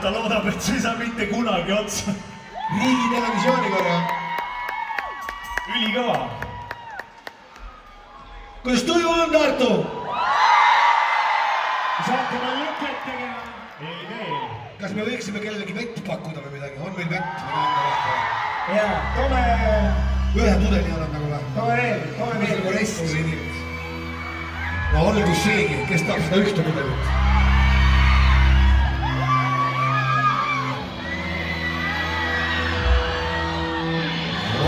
ta loodab, et see ei saa mitte kunagi otsa. Riigitelevisiooni korra. Ülikõva. Kuidas tuju on, Tartu? Saate ma lüket tegema? Ei tee. Kas me võiksime kellelegi vett pakkuda või midagi? On meil vett? Jaa, toome... Ühe pudeli annan nagu või? Toome veel. Nagu rest või nii. No olgu seegi, kes tahab seda ühte pudelit?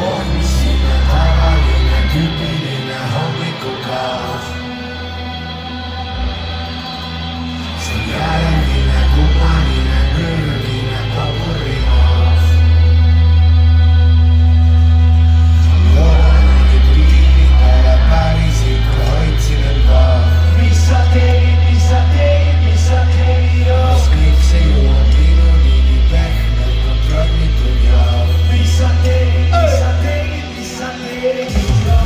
Ohmisime tavaline tüüpiline hommikukaos. See järgmine kummaline mürgine popurimaas. Loodan, et riigi pole päris ikka hoidsin end vaas. Mis sa teed, mis sa teed, mis sa teed? Kas kõik see jõuab minuni nii pehmelt kontrollitud jaoks? Mis sa teed, mis sa teed, mis sa teed?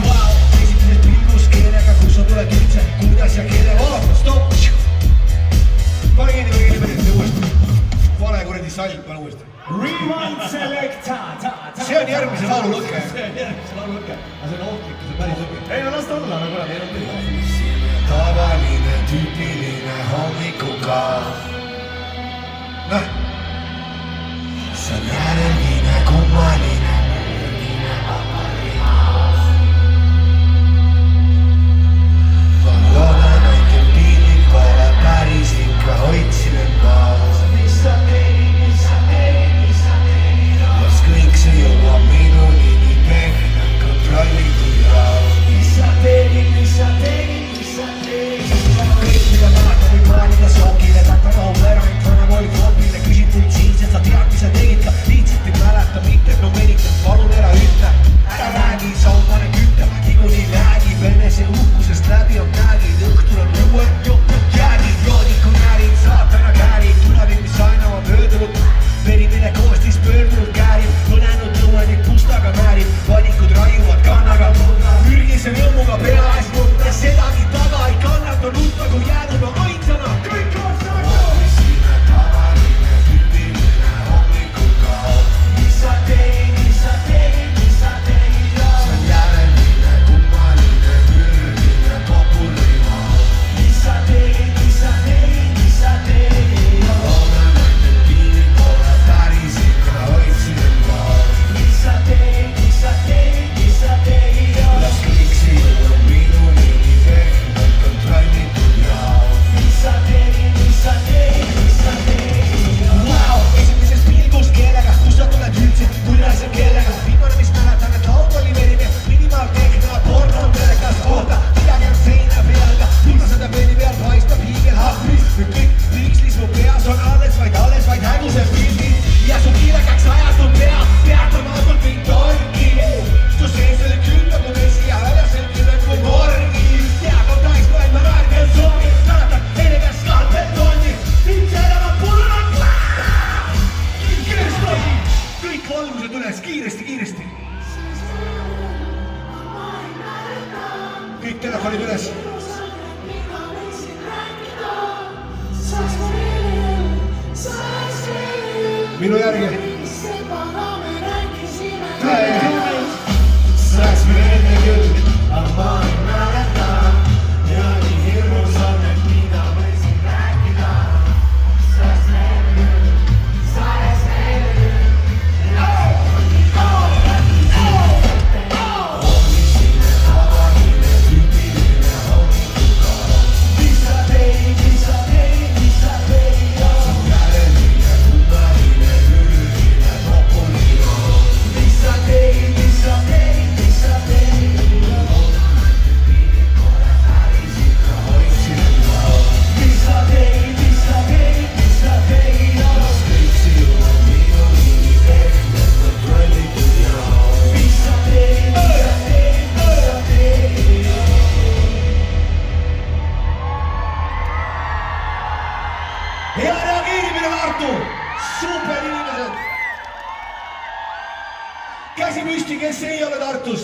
Wow, esimeses pilgus keelega, kus sa tuled üldse, kuidas ja kelle vaata, stopp! Pane kinni või kinni mõni, uuesti. Vale kuradi salg, pane uuesti. Rewind selecta. See on järgmise laulu lõke. See on järgmise laulu lõke. Aga see on ohtlik, see on päris lõke. Ei, no las ta olla, nagu ei ole tühi. Tavaline, tüüpiline hommikukaos. Noh. See on järgmine kummaline mürgine paparimaas. Ma loodan, et piinid pole päris ikka hoidsin end maas. Mis sa teed, mis sa teed, mis sa teed? Kas kõik see jõuab minuni nii pehmelt kontrollitud jaoks? Mis sa teed, mis sa teed, mis sa teed? Kõik mida tahata või plaanida sookile, tahta rahu ära, et vana kooli koopile küsid mult siis, et sa tead, mis sa tegid ka lihtsalt ei mäleta, mitte no venitad, palun ära ütle. Ära räägi, sa on pane kütta, niikuinii räägib enese uhkusest läbi on kägid, õhtul on uued jopud jäägid, joodiku näärid, saatana käärid, tulevik, mis aina on möödunud, verimine koostis pöördunud käärib, põnenud nõuenik pustaga määrib, valikud raiuvad kannaga, mürgise rõõmuga pea ees ja sedagi taga ei kannata nutta, kui jäänud on ainsana, kõik on sõna. Ohmisime tavaline tüüpiline hommikukaos. Mis sa teed, mis sa teed, mis sa teed? See on järgmine kummaline mürgine popurimaas. Mis sa teed, mis sa teed, mis sa teed? Loodan, et piinid pole päris ikka hoidsin end maas. Mis sa teed, mis sa teed, mis sa teed? Las kõik see jõuab minuni nii pehmelt kontrollitud jaoks. Mis sa teed, mis sa teed, mis sa teed? Wow, esimeses pilgus keelega, kus sa tuled üldse, kuidas ja kellega? Viimane, mis mäletan, et laud oli verine, minimaaltehna, porno on telekas, oota, midagi on seina peal, pulsased ja peeni peal paistab hiigelhapis. Kõik liikslis mu peas on alles vaid häguse pildid ja su kiirekaks ajastud pea, peatamatult mind torgi. Su sees oli küll nagu vesi ja väljas selgib kui morgi. Tead on täis maailma väärkel soovi, mäletan eile käes skalpeltonni, mind sellega pulnud kirstosi. Kõik valgused üles, kiiresti. Kõik telefonid üles. Minu järgi. Rääkisime enne küll, aga ma ei mäleta. Ja nii hirmus on, et mina võisin rääkida. Ohmisime tavaline tüüpiline hommikukaos. Mis sa teed, mis sa teed, mis sa teed? See on järgmine kummaline mürgine popurimaas. Mis sa teed, mis sa teed, mis sa teed? Loodan, et piinid pole päris ikka hoidsin end maas. Mis sa teed, mis sa teed, mis sa teed? Las kõik see jõuab minuni nii pehmelt kontrollitud jaoks. Mis sa teed, mis sa teed, mis sa teed? Hea reageerimine, Tartu! Super inimesed! Käsi püsti, kes ei ole Tartust!